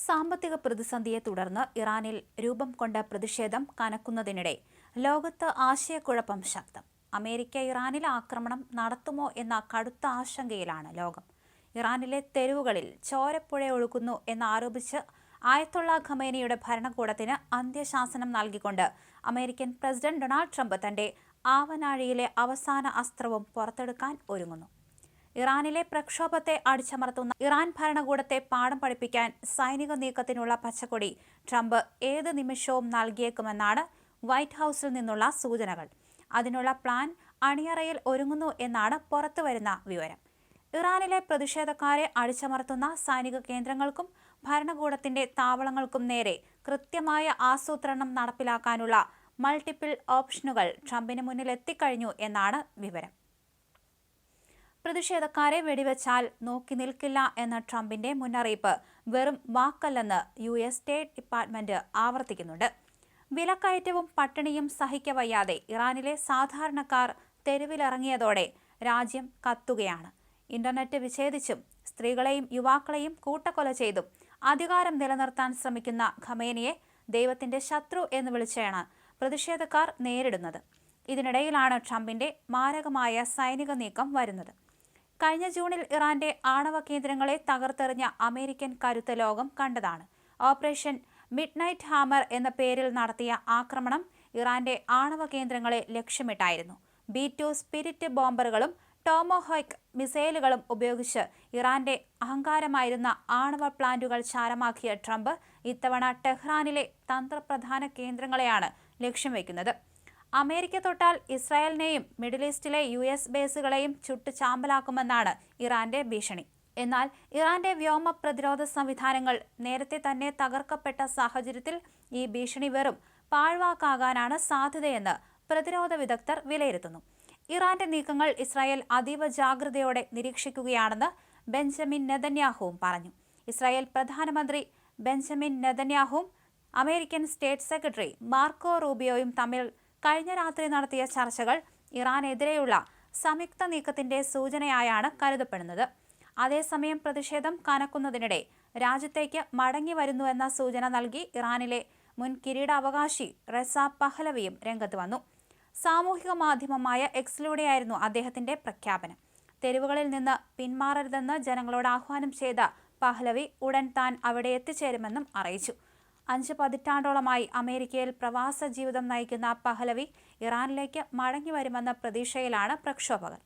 സാമ്പത്തിക പ്രതിസന്ധിയെ തുടർന്ന് ഇറാനിൽ രൂപം കൊണ്ട പ്രതിഷേധം കനക്കുന്നതിനിടെ ലോകത്ത് ആശയക്കുഴപ്പം ശക്തം. അമേരിക്ക ഇറാനിൽ ആക്രമണം നടത്തുമോ എന്ന കടുത്ത ആശങ്കയിലാണ് ലോകം. ഇറാനിലെ തെരുവുകളിൽ ചോരപ്പുഴ ഒഴുകുന്നു എന്നാരോപിച്ച് ആയത്തുള്ള ഖമേനിയുടെ ഭരണകൂടത്തിന് അന്ത്യശാസനം നൽകിക്കൊണ്ട് അമേരിക്കൻ പ്രസിഡന്റ് ഡൊണാൾഡ് ട്രംപ് തന്റെ ആവനാഴിയിലെ അവസാന അസ്ത്രവും പുറത്തെടുക്കാൻ ഒരുങ്ങുന്നു. ഇറാനിലെ പ്രക്ഷോഭത്തെ അടിച്ചമർത്തുന്ന ഇറാൻ ഭരണകൂടത്തെ പാഠം പഠിപ്പിക്കാൻ സൈനിക നീക്കത്തിനുള്ള പച്ചക്കൊടി ട്രംപ് ഏത് നിമിഷവും നൽകിയേക്കുമെന്നാണ് വൈറ്റ് ഹൌസിൽ നിന്നുള്ള സൂചനകൾ. അതിനുള്ള പ്ലാൻ അണിയറയിൽ ഒരുങ്ങുന്നു എന്നാണ് പുറത്തുവരുന്ന വിവരം. ഇറാനിലെ പ്രതിഷേധക്കാരെ അടിച്ചമർത്തുന്ന സൈനിക കേന്ദ്രങ്ങൾക്കും ഭരണകൂടത്തിന്റെ താവളങ്ങൾക്കും നേരെ കൃത്യമായ ആസൂത്രണം നടപ്പിലാക്കാനുള്ള മൾട്ടിപ്പിൾ ഓപ്ഷനുകൾ ട്രംപിന് മുന്നിൽ എത്തിക്കഴിഞ്ഞു എന്നാണ് വിവരം. പ്രതിഷേധക്കാരെ വെടിവെച്ചാൽ നോക്കി നിൽക്കില്ല എന്ന ട്രംപിന്റെ മുന്നറിയിപ്പ് വെറും വാക്കല്ലെന്ന് US സ്റ്റേറ്റ് ഡിപ്പാർട്ട്മെന്റ് ആവർത്തിക്കുന്നുണ്ട്. വിലക്കയറ്റവും പട്ടിണിയും സഹിക്കവയ്യാതെ ഇറാനിലെ സാധാരണക്കാർ തെരുവിലിറങ്ങിയതോടെ രാജ്യം കത്തുകയാണ്. ഇന്റർനെറ്റ് വിച്ഛേദിച്ചും സ്ത്രീകളെയും യുവാക്കളെയും കൂട്ടക്കൊല ചെയ്തും അധികാരം നിലനിർത്താൻ ശ്രമിക്കുന്ന ഖമേനിയെ ദൈവത്തിന്റെ ശത്രു എന്ന് വിളിച്ചാണ് പ്രതിഷേധക്കാർ നേരിടുന്നത്. ഇതിനിടയിലാണ് ട്രംപിന്റെ മാരകമായ സൈനിക നീക്കം വരുന്നത്. കഴിഞ്ഞ ജൂണിൽ ഇറാന്റെ ആണവ കേന്ദ്രങ്ങളെ തകർത്തെറിഞ്ഞ അമേരിക്കൻ കരുത്ത് ലോകം കണ്ടതാണ്. ഓപ്പറേഷൻ മിഡ്നൈറ്റ് ഹാമർ എന്ന പേരിൽ നടത്തിയ ആക്രമണം ഇറാന്റെ ആണവ കേന്ദ്രങ്ങളെ ലക്ഷ്യമിട്ടായിരുന്നു. B-2 സ്പിരിറ്റ് ബോംബറുകളും ടോമോഹോയ്ക്ക് മിസൈലുകളും ഉപയോഗിച്ച് ഇറാന്റെ അഹങ്കാരമായിരുന്ന ആണവ പ്ലാന്റുകൾ ചാരമാക്കിയ ട്രംപ് ഇത്തവണ ടെഹ്റാനിലെ തന്ത്രപ്രധാന കേന്ദ്രങ്ങളെയാണ് ലക്ഷ്യം വയ്ക്കുന്നത്. അമേരിക്ക തൊട്ടാൽ ഇസ്രായേലിനെയും മിഡിൽ ഈസ്റ്റിലെ US ബേസുകളെയും ചുട്ട് ചാമ്പലാക്കുമെന്നാണ് ഇറാന്റെ ഭീഷണി. എന്നാൽ ഇറാന്റെ വ്യോമ പ്രതിരോധ സംവിധാനങ്ങൾ നേരത്തെ തന്നെ തകർക്കപ്പെട്ട സാഹചര്യത്തിൽ ഈ ഭീഷണി വെറും പാഴ്വാക്കാകാനാണ് സാധ്യതയെന്ന് പ്രതിരോധ വിദഗ്ധർ വിലയിരുത്തുന്നു. ഇറാന്റെ നീക്കങ്ങൾ ഇസ്രായേൽ അതീവ ജാഗ്രതയോടെ നിരീക്ഷിക്കുകയാണെന്ന് ബെഞ്ചമിൻ നെതന്യാഹുവും പറഞ്ഞു. ഇസ്രായേൽ പ്രധാനമന്ത്രി ബെഞ്ചമിൻ നെതന്യാഹുവും അമേരിക്കൻ സ്റ്റേറ്റ് സെക്രട്ടറി മാർക്കോ റൂബിയോയും തമ്മിൽ കഴിഞ്ഞ രാത്രി നടത്തിയ ചർച്ചകൾ ഇറാനെതിരെയുള്ള സംയുക്ത നീക്കത്തിന്റെ സൂചനയായാണ് കരുതപ്പെടുന്നത്. അതേസമയം പ്രതിഷേധം കനക്കുന്നതിനിടെ രാജ്യത്തേക്ക് മടങ്ങി വരുന്നുവെന്ന സൂചന നൽകി ഇറാനിലെ മുൻ കിരീടാവകാശി റസ പഹ്ലവിയും രംഗത്ത് വന്നു. സാമൂഹിക മാധ്യമമായ എക്സിലൂടെയായിരുന്നു അദ്ദേഹത്തിന്റെ പ്രഖ്യാപനം. തെരുവുകളിൽ നിന്ന് പിന്മാറരുതെന്ന് ജനങ്ങളോട് ആഹ്വാനം ചെയ്ത പഹ്ലവി ഉടൻ താൻ അവിടെ എത്തിച്ചേരുമെന്നും അറിയിച്ചു. 5 പതിറ്റാണ്ടോളമായി അമേരിക്കയിൽ പ്രവാസ ജീവിതം നയിക്കുന്ന പഹ്ലവി ഇറാനിലേക്ക് മടങ്ങി വരുമെന്ന പ്രതീക്ഷയിലാണ് പ്രക്ഷോഭകർ.